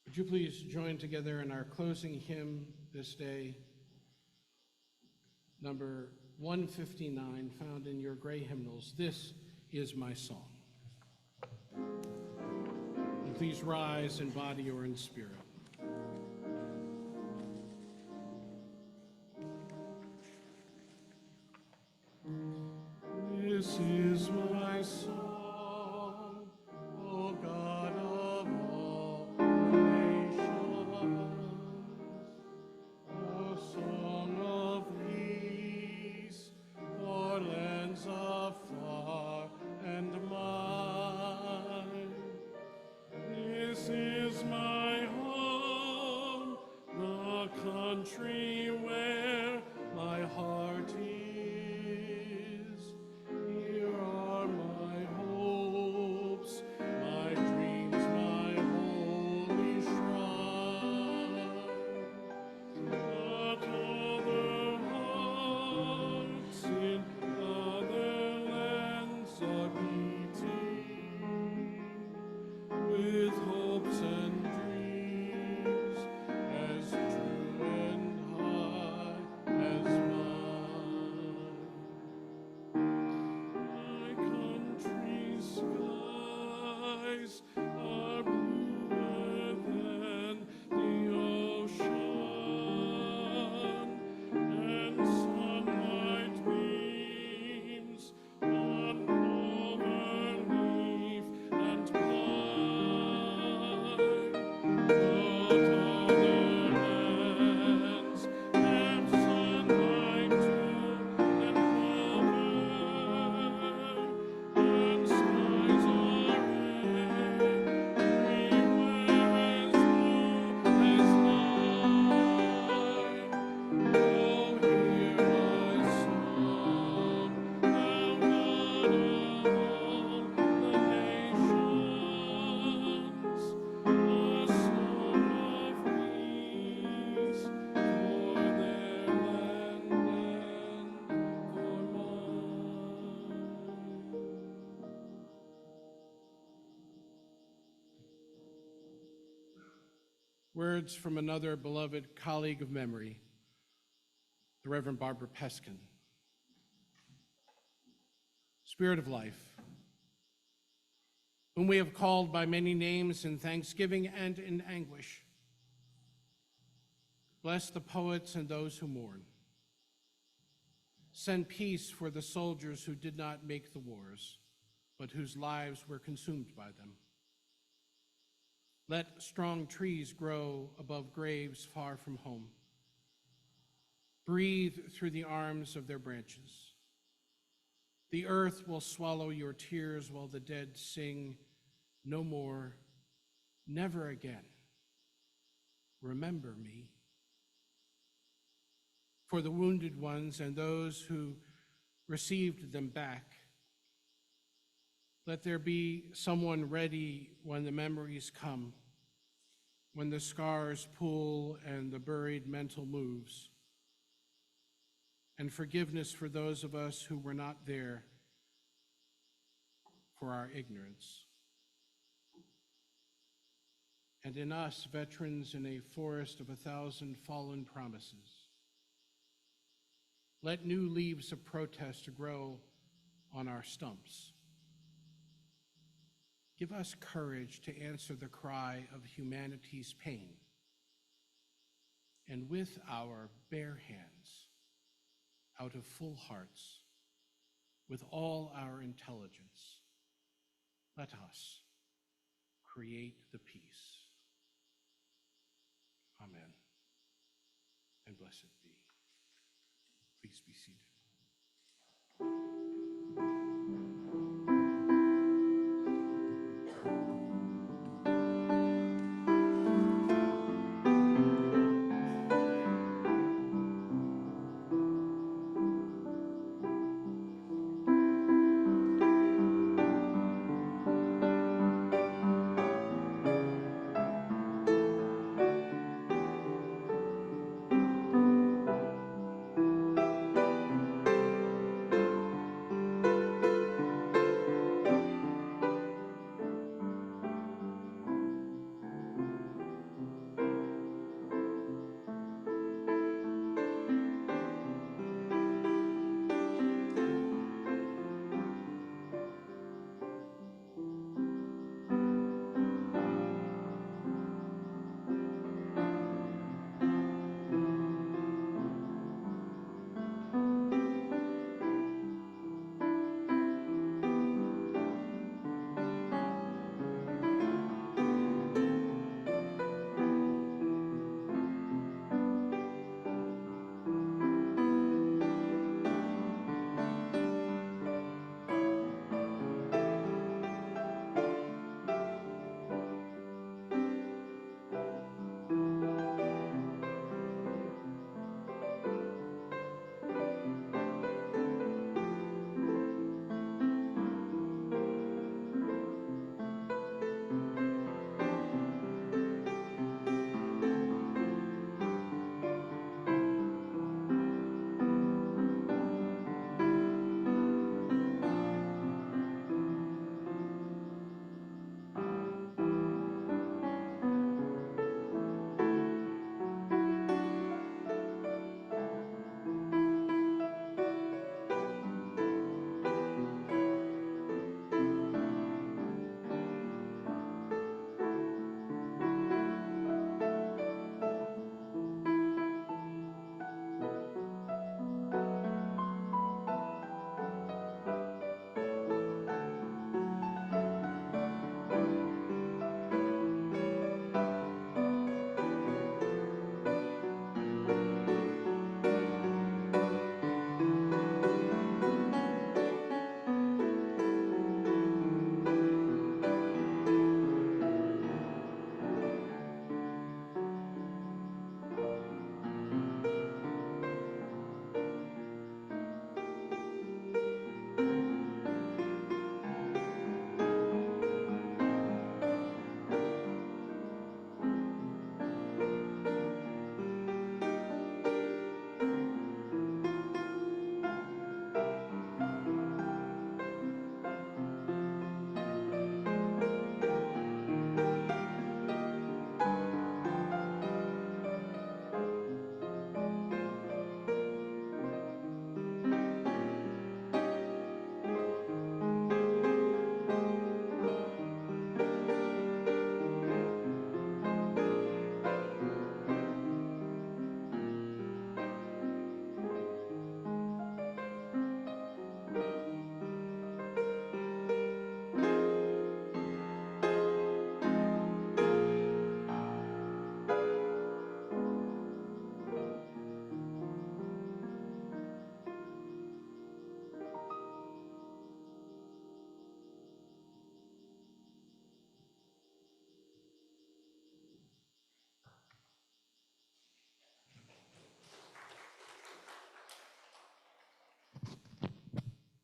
Would you please join together in our closing hymn this day, number 159, found in your gray hymnals, "This is my song." And please rise in body or in spirit. This is my song, O God of all nations, a song of peace for lands afar and mine. This is my home, the country where my heart is. Here are my hopes, my dreams, my holy shrine. But other hearts in other lands are beating with hopes and dreams as true and high as mine. My country's skies are bluer than the ocean, and sunlight beams on clover leaf and pine. But other lands have sunlight too, and clover, and skies are red, everywhere as blue as night. Oh, hear my song, thou God of all the nations, a song of peace for their land and for mine. Words from another beloved colleague of memory, the Reverend Barbara Peskin. Spirit of life, whom we have called by many names in thanksgiving and in anguish, bless the poets and those who mourn. Send peace for the soldiers who did not make the wars, but whose lives were consumed by them. Let strong trees grow above graves far from home. Breathe through the arms of their branches. The earth will swallow your tears while the dead sing, no more, never again. Remember me. For the wounded ones and those who received them back, let there be someone ready when the memories come, when the scars pull and the buried mental moves, and forgiveness for those of us who were not there for our ignorance. And in us, veterans in a forest of 1,000 fallen promises, let new leaves of protest grow on our stumps. Give us courage to answer the cry of humanity's pain, and with our bare hands, out of full hearts, with all our intelligence, let us create the peace. Amen. And blessed be. Please be seated.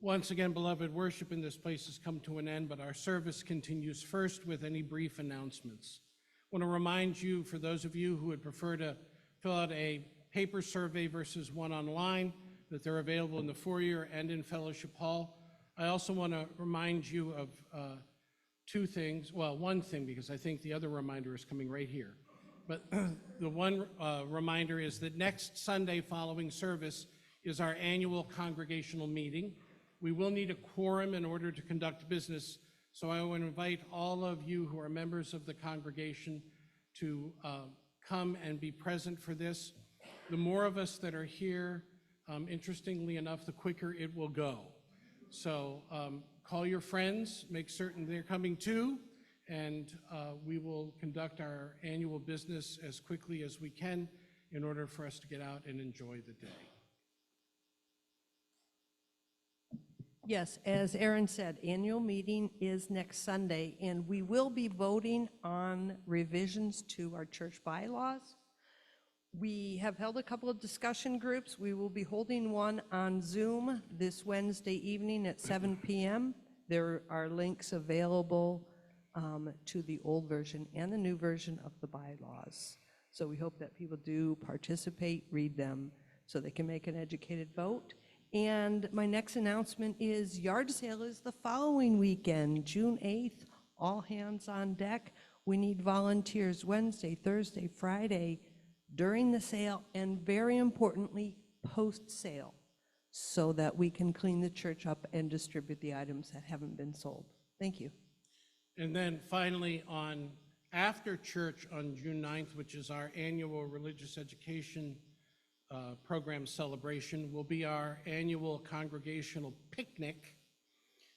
Once again, beloved, worship in this place has come to an end, but our service continues first with any brief announcements. I want to remind you, for those of you who would prefer to fill out a paper survey versus one online, that they're available in the foyer and in Fellowship Hall. I also want to remind you of two things. Well, one thing, because I think the other reminder is coming right here. But the one reminder is that next Sunday following service is our annual congregational meeting. We will need a quorum in order to conduct business, so I want to invite all of you who are members of the congregation to come and be present for this. The more of us that are here, interestingly enough, the quicker it will go. So call your friends, make certain they're coming too, and we will conduct our annual business as quickly as we can in order for us to get out and enjoy the day. Yes, as Aaron said, annual meeting is next Sunday, and we will be voting on revisions to our church bylaws. We have held a couple of discussion groups. We will be holding one on Zoom this Wednesday evening at 7 p.m. There are links available to the old version and the new version of the bylaws. So we hope that people do participate, read them, so they can make an educated vote. And my next announcement is yard sale is the following weekend, June 8th, all hands on deck. We need volunteers Wednesday, Thursday, Friday, during the sale, and very importantly, post-sale, so that we can clean the church up and distribute the items that haven't been sold. Thank you. And then finally, on after church on June 9th, which is our annual religious education program celebration, will be our annual congregational picnic.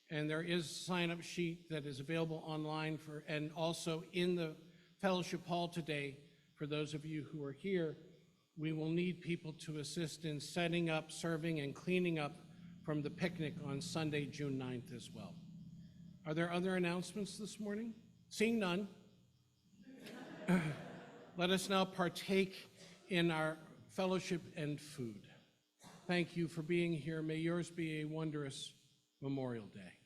And there is a sign-up sheet that is available online and also in the fellowship hall today. For those of you who are here, we will need people to assist in setting up, serving, and cleaning up from the picnic on Sunday, June 9th as well. Are there other announcements this morning? Seeing none, let us now partake in our fellowship and food. Thank you for being here. May yours be a wondrous Memorial Day.